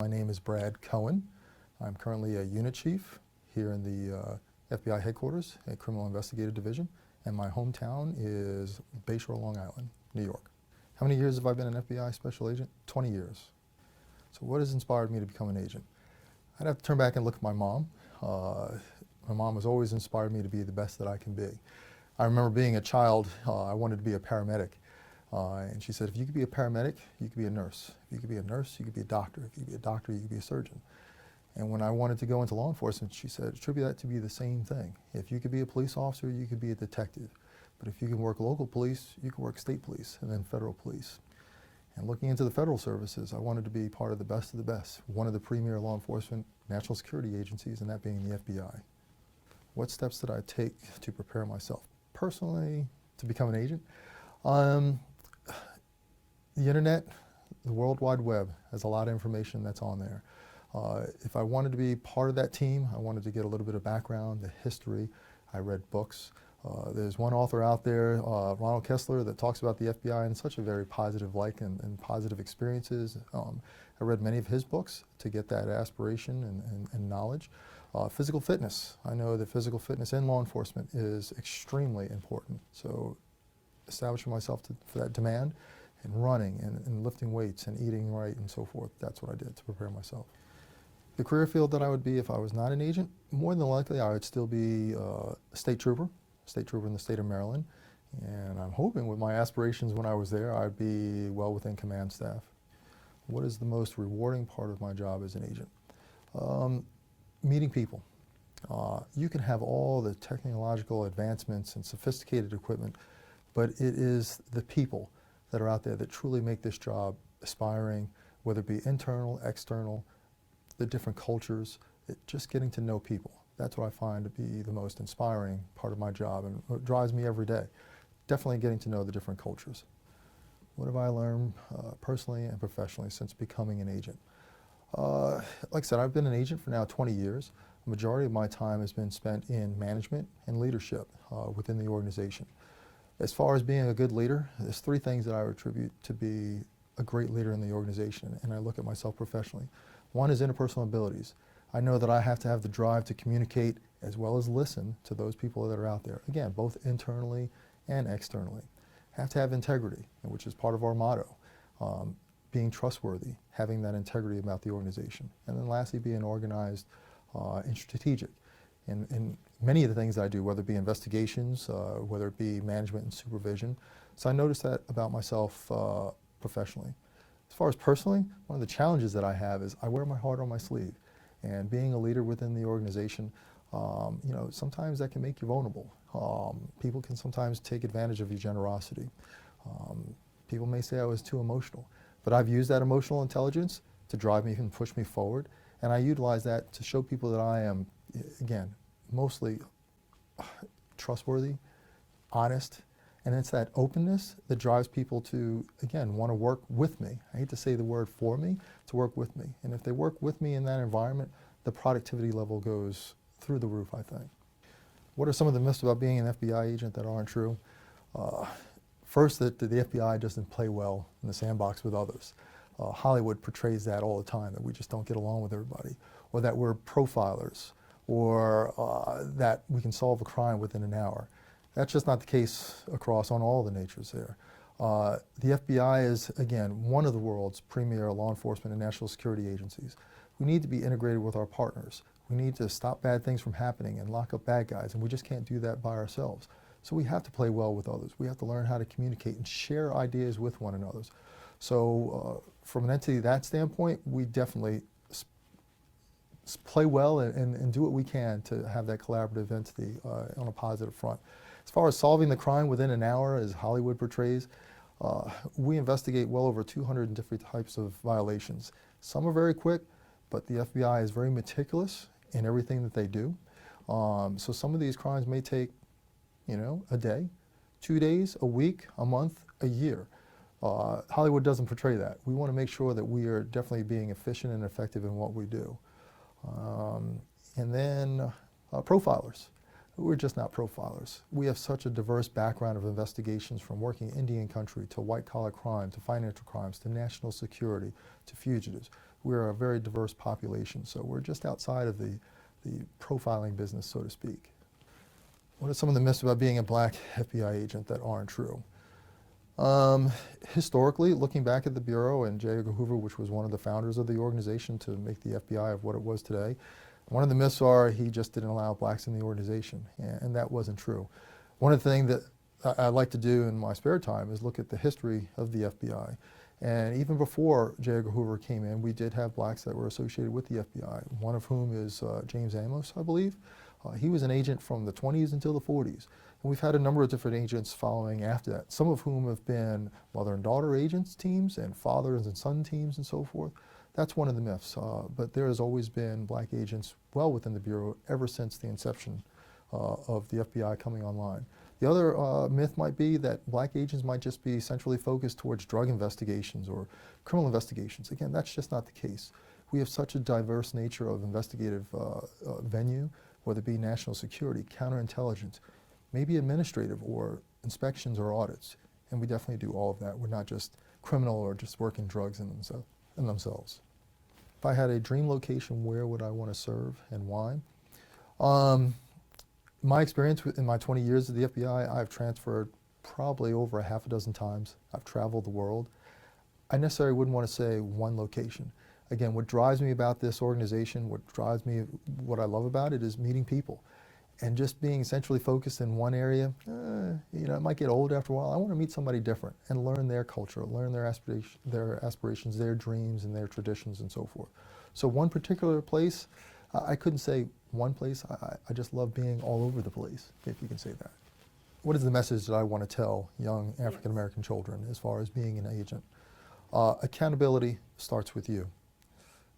My name is Brad Cohen. I'm currently a unit chief here in the FBI headquarters at Criminal Investigative Division, and my hometown is Bayshore, Long Island, New York. How many years have I been an FBI special agent? 20 years. So what has inspired me to become an agent? I'd have to turn back and look at my mom. My mom has always inspired me to be the best that I can be. I remember being a child, I wanted to be a paramedic. And she said, if you could be a paramedic, you could be a nurse. If you could be a nurse, you could be a doctor. If you could be a doctor, you could be a surgeon. And when I wanted to go into law enforcement, she said, attribute that to be the same thing. If you could be a police officer, you could be a detective. But if you can work local police, you can work state police and then federal police. And looking into the federal services, I wanted to be part of the best, one of the premier law enforcement national security agencies, and that being the FBI. What steps did I take to prepare myself personally to become an agent? The internet, the World Wide Web, has a lot of information that's on there. If I wanted to be part of that team, I wanted to get a little bit of background, the history. I read books. There's one author out there, Ronald Kessler, that talks about the FBI in such a very positive light and positive experiences. I read many of his books to get that aspiration and knowledge. Physical fitness. I know that physical fitness in law enforcement is extremely important. So establishing myself for that demand, and running and lifting weights and eating right and so forth. That's what I did to prepare myself. The career field that I would be if I was not an agent, more than likely I would still be a state trooper in the state of Maryland. And I'm hoping with my aspirations when I was there, I'd be well within command staff. What is the most rewarding part of my job as an agent? Meeting people. You can have all the technological advancements and sophisticated equipment, but it is the people that are out there that truly make this job aspiring, whether it be internal, external, the different cultures, just getting to know people. That's what I find to be the most inspiring part of my job and what drives me every day. Definitely getting to know the different cultures. What have I learned personally and professionally since becoming an agent? Like I said, I've been an agent for now 20 years. The majority of my time has been spent in management and leadership within the organization. As far as being a good leader, there's three things that I would attribute to be a great leader in the organization, and I look at myself professionally. One is interpersonal abilities. I know that I have to have the drive to communicate as well as listen to those people that are out there. Again, both internally and externally. Have to have integrity, which is part of our motto. Being trustworthy, having that integrity about the organization. And then lastly, being organized and strategic. In many of the things that I do, whether it be investigations, whether it be management and supervision. So I noticed that about myself professionally. As far as personally, one of the challenges that I have is I wear my heart on my sleeve. And being a leader within the organization, you know, sometimes that can make you vulnerable. People can sometimes take advantage of your generosity. People may say I was too emotional, but I've used that emotional intelligence to drive me and push me forward. And I utilize that to show people that I am, again, mostly trustworthy, honest, and it's that openness that drives people to, again, want to work with me. I hate to say the word for me, to work with me. And if they work with me in that environment, the productivity level goes through the roof, I think. What are some of the myths about being an FBI agent that aren't true? First, that the FBI doesn't play well in the sandbox with others. Hollywood portrays that all the time, that we just don't get along with everybody, or that we're profilers, or that we can solve a crime within an hour. That's just not the case across on all the natures there. The FBI is, again, one of the world's premier law enforcement and national security agencies. We need to be integrated with our partners. We need to stop bad things from happening and lock up bad guys, and we just can't do that by ourselves. So we have to play well with others. We have to learn how to communicate and share ideas with one another. So from an entity that standpoint, we definitely play well and do what we can to have that collaborative entity on a positive front. As far as solving the crime within an hour, as Hollywood portrays, we investigate well over 200 different types of violations. Some are very quick, but the FBI is very meticulous in everything that they do. So some of these crimes may take, you know, a day, 2 days, a week, a month, a year. Hollywood doesn't portray that. We want to make sure that we are definitely being efficient and effective in what we do. And then profilers. We're just not profilers. We have such a diverse background of investigations, from working Indian country to white-collar crime to financial crimes to national security to fugitives. we're a very diverse population, so we're just outside of the profiling business, so to speak. What are some of the myths about being a black FBI agent that aren't true? Historically, looking back at the Bureau and J. Edgar Hoover, which was one of the founders of the organization to make the FBI of what it was today, one of the myths are he just didn't allow blacks in the organization, and that wasn't true. One of the things that I like to do in my spare time is look at the history of the FBI. And even before J. Edgar Hoover came in, we did have blacks that were associated with the FBI, one of whom is James Amos, I believe. He was an agent from the 20s until the 40s. And we've had a number of different agents following after that, some of whom have been mother and daughter agents teams and fathers and son teams and so forth. That's one of the myths, but there has always been black agents well within the Bureau ever since the inception of the FBI coming online. The other myth might be that black agents might just be centrally focused towards drug investigations or criminal investigations. Again, that's just not the case. We have such a diverse nature of investigative venue, whether it be national security, counterintelligence, maybe administrative or inspections or audits. And we definitely do all of that. We're not just criminal or just working drugs in themselves. If I had a dream location, where would I want to serve and why? My experience in my 20 years at the FBI, I've transferred probably over a half a dozen times. I've traveled the world. I necessarily wouldn't want to say one location. Again, what drives me about this organization, what I love about it is meeting people. And just being centrally focused in one area, it might get old after a while. I want to meet somebody different and learn their culture, learn their aspirations, their dreams, and their traditions, and so forth. So one particular place, I couldn't say one place. I just love being all over the place, if you can say that. What is the message that I want to tell young African American children as far as being an agent? Accountability starts with you.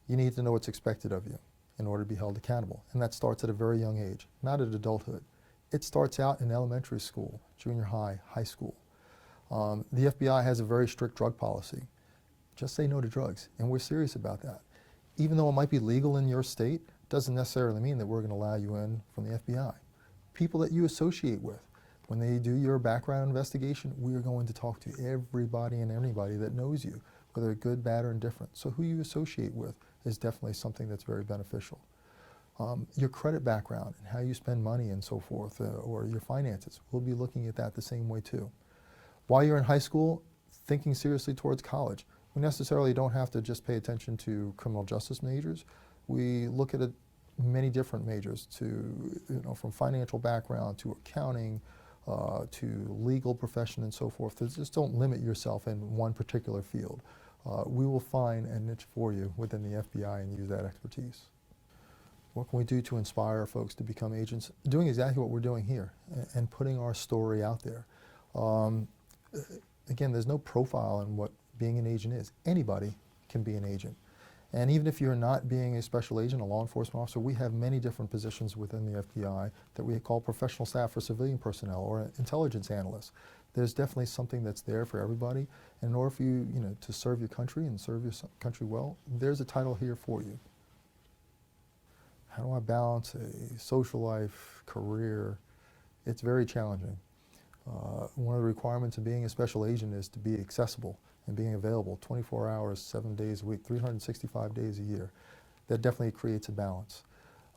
You need to know what's expected of you in order to be held accountable. And that starts at a very young age, not at adulthood. It starts out in elementary school, junior high, high school. The FBI has a very strict drug policy. Just say no to drugs, and we're serious about that. Even though it might be legal in your state, doesn't necessarily mean that we're going to allow you in from the FBI. People that you associate with, when they do your background investigation, we are going to talk to everybody and anybody that knows you, whether good, bad, or indifferent. So who you associate with is definitely something that's very beneficial. Your credit background and how you spend money and so forth, or your finances, we'll be looking at that the same way too. While you're in high school, thinking seriously towards college, we necessarily don't have to just pay attention to criminal justice majors. We look at many different majors from financial background to accounting, to legal profession and so forth. Just don't limit yourself in one particular field. We will find a niche for you within the FBI and use that expertise. What can we do to inspire folks to become agents? Doing exactly what we're doing here and putting our story out there. Again, there's no profile in what being an agent is. Anybody can be an agent. And even if you're not being a special agent, a law enforcement officer, we have many different positions within the FBI that we call professional staff for civilian personnel or intelligence analysts. There's definitely something that's there for everybody. And in order for you, to serve your country and serve your country well, there's a title here for you. How do I balance a social life, career? It's very challenging. One of the requirements of being a special agent is to be accessible and being available 24 hours, 7 days a week, 365 days a year. That definitely creates a balance.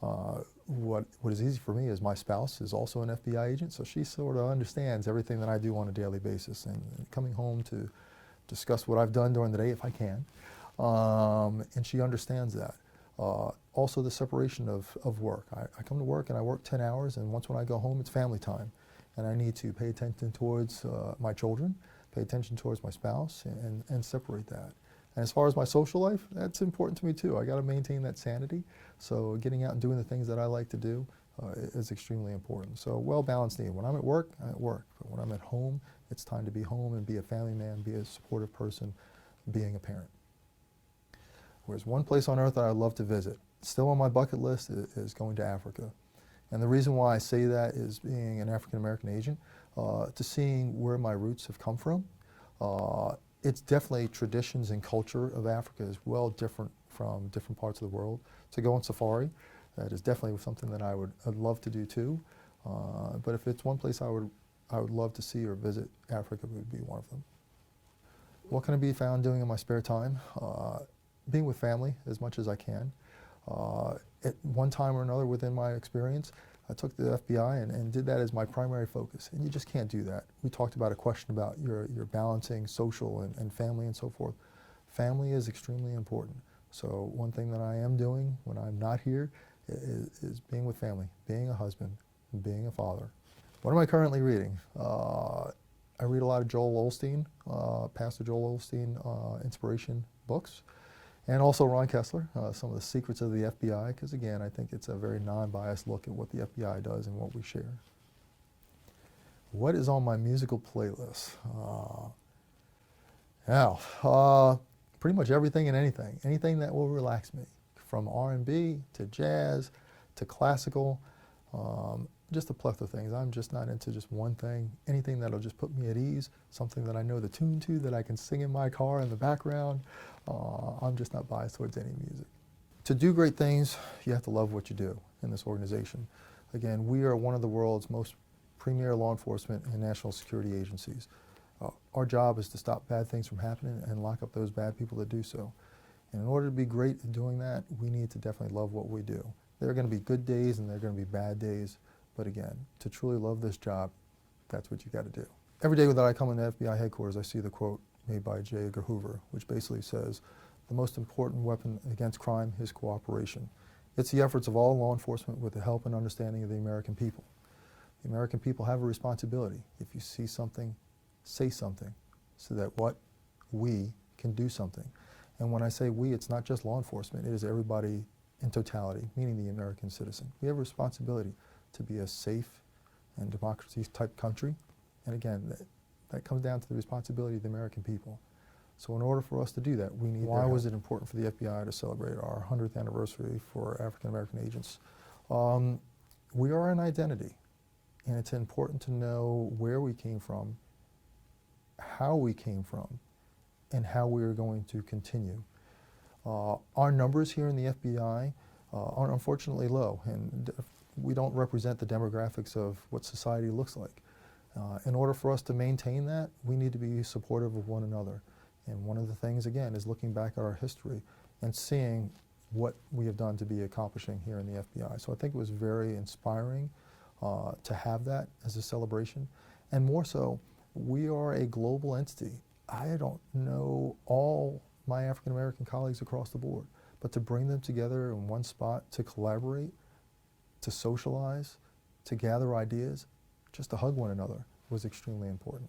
What is easy for me is my spouse is also an FBI agent, so she sort of understands everything that I do on a daily basis, and coming home to discuss what I've done during the day if I can, and she understands that. Also the separation of work. I come to work and I work 10 hours, and once when I go home it's family time, and I need to pay attention towards my children, pay attention towards my spouse, and separate that. And as far as my social life, that's important to me too. I got to maintain that sanity. So getting out and doing the things that I like to do is extremely important. So well-balanced need. When I'm at work, I'm at work. But when I'm at home, it's time to be home and be a family man, be a supportive person, being a parent. There's one place on earth that I'd love to visit. Still on my bucket list is going to Africa. And the reason why I say that is being an African-American agent, to seeing where my roots have come from. It's definitely traditions and culture of Africa is well different from different parts of the world. To go on safari, that is definitely something that I'd love to do too. But if it's one place I would love to see or visit, Africa would be one of them. What can I be found doing in my spare time? being with family as much as I can. At one time or another within my experience, I took the FBI and did that as my primary focus, and you just can't do that. We talked about a question about your balancing social and family and so forth. Family is extremely important. So one thing that I am doing when I'm not here is being with family, being a husband, and being a father. What am I currently reading? I read a lot of Joel Osteen, Pastor Joel Osteen inspiration books, and also Ron Kessler, some of the secrets of the FBI, because again, I think it's a very non-biased look at what the FBI does and what we share. What is on my musical playlist? Pretty much everything and anything. Anything that will relax me, from R&B to jazz to classical, just a plethora of things. I'm just not into just one thing. Anything that'll just put me at ease, something that I know the tune to, that I can sing in my car in the background. I'm just not biased towards any music. To do great things, you have to love what you do in this organization. Again, we are one of the world's most premier law enforcement and national security agencies. Our job is to stop bad things from happening and lock up those bad people that do so. And in order to be great at doing that, we need to definitely love what we do. There are going to be good days and there are going to be bad days, but again, to truly love this job, that's what you got to do. Every day that I come into FBI headquarters, I see the quote made by J. Edgar Hoover, which basically says, the most important weapon against crime is cooperation. It's the efforts of all law enforcement with the help and understanding of the American people. The American people have a responsibility. If you see something, say something, so that we can do something. And when I say we, it's not just law enforcement, it is everybody in totality, meaning the American citizen. We have a responsibility to be a safe and democracy-type country. And again, that comes down to the responsibility of the American people. So in order for us to do that, we need. Why was it important for the FBI to celebrate our 100th anniversary for African American agents? We are an identity, and it's important to know where we came from, how we came from, and how we are going to continue. Our numbers here in the FBI are unfortunately low, and we don't represent the demographics of what society looks like. In order for us to maintain that, we need to be supportive of one another. And one of the things, again, is looking back at our history and seeing what we have done to be accomplishing here in the FBI. So I think it was very inspiring to have that as a celebration. And more so, we are a global entity. I don't know all my African American colleagues across the board, but to bring them together in one spot to collaborate, to socialize, to gather ideas, just to hug one another was extremely important.